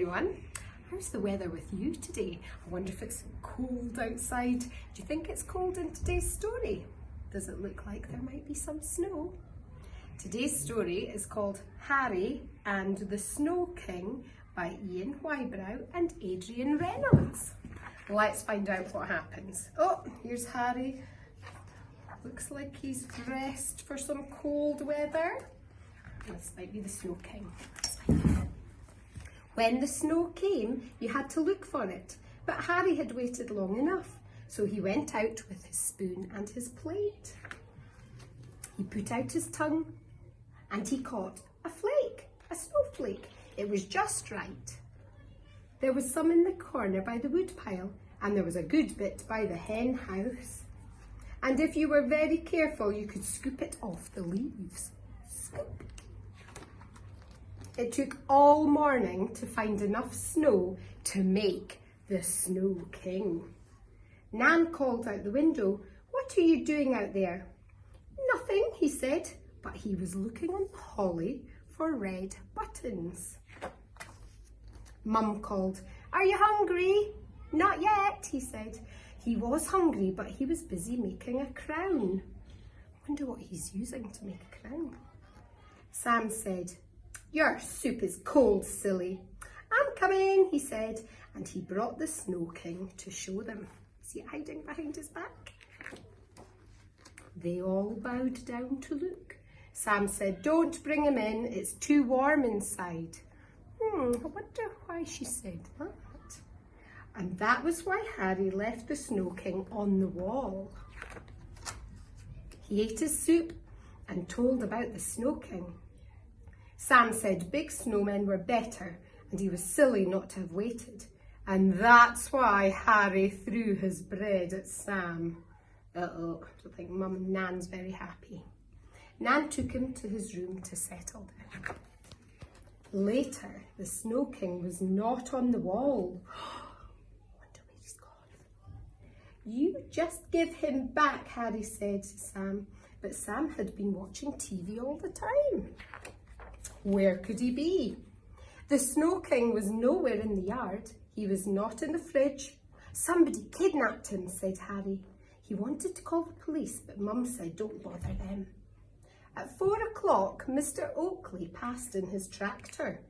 everyone. How's the weather with you today? I wonder if it's cold outside. Do you think it's cold in today's story? Does it look like there might be some snow? Today's story is called Harry and the Snow King by Ian Whybrow and Adrian Reynolds. Let's find out what happens. Oh, here's Harry. Looks like he's dressed for some cold weather. This might be the Snow King. Let's find out. When the snow came, you had to look for it, but Harry had waited long enough, so he went out with his spoon and his plate. He put out his tongue and he caught a flake, a snowflake. It was just right. There was some in the corner by the woodpile, and there was a good bit by the hen house. And if you were very careful, you could scoop it off the leaves. Scoop. It took all morning to find enough snow to make the Snow King. Nan called out the window, "What are you doing out there?" "Nothing," he said, but he was looking on the holly for red buttons. Mum called, "Are you hungry?" "Not yet," he said. He was hungry, but he was busy making a crown. I wonder what he's using to make a crown. Sam said, "Your soup is cold, silly." "I'm coming," he said, and he brought the Snow King to show them. Is he hiding behind his back? They all bowed down to look. Sam said, "Don't bring him in, it's too warm inside." I wonder why she said that. And that was why Harry left the Snow King on the wall. He ate his soup and told about the Snow King. Sam said big snowmen were better and he was silly not to have waited. And that's why Harry threw his bread at Sam. Uh-oh, I don't think Mum and Nan's very happy. Nan took him to his room to settle down. Later, the Snow King was not on the wall. Wonder where he's gone. "You just give him back," Harry said to Sam. But Sam had been watching TV all the time. Where could he be? The Snow King was nowhere in the yard. He was not in the fridge. "Somebody kidnapped him," said Harry. He wanted to call the police, but Mum said don't bother them. At 4 o'clock, Mr. Oakley passed in his tractor.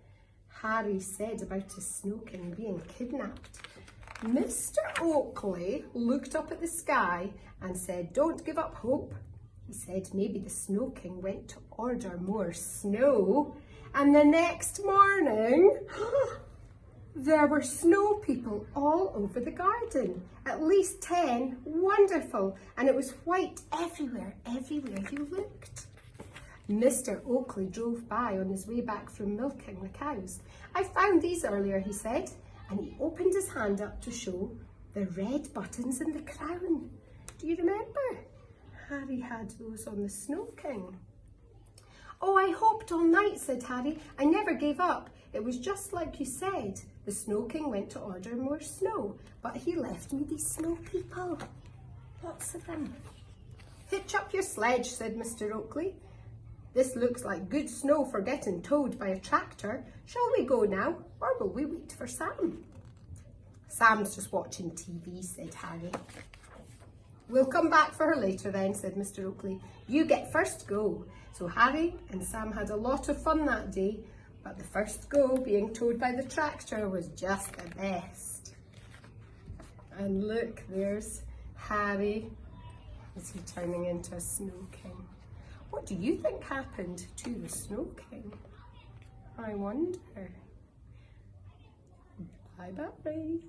Harry said about his Snow King being kidnapped. Mr. Oakley looked up at the sky and said, "Don't give up hope." He said maybe the Snow King went to order more snow. And the next morning, there were snow people all over the garden. At least 10. Wonderful. And it was white everywhere you looked. Mr. Oakley drove by on his way back from milking the cows. "I found these earlier," he said. And he opened his hand up to show the red buttons in the crown. Do you remember? Harry had those on the Snow King. "Oh, I hoped all night," said Harry. "I never gave up. It was just like you said. The Snow King went to order more snow, but he left me these snow people. Lots of them." "Hitch up your sledge," said Mr. Oakley. "This looks like good snow for getting towed by a tractor. Shall we go now, or will we wait for Sam?" "Sam's just watching TV," said Harry. "We'll come back for her later then," said Mr. Oakley. "You get first go." So Harry and Sam had a lot of fun that day, but the first go, being towed by the tractor, was just the best. And look, there's Harry. Is he turning into a Snow King? What do you think happened to the Snow King? I wonder. Bye-bye.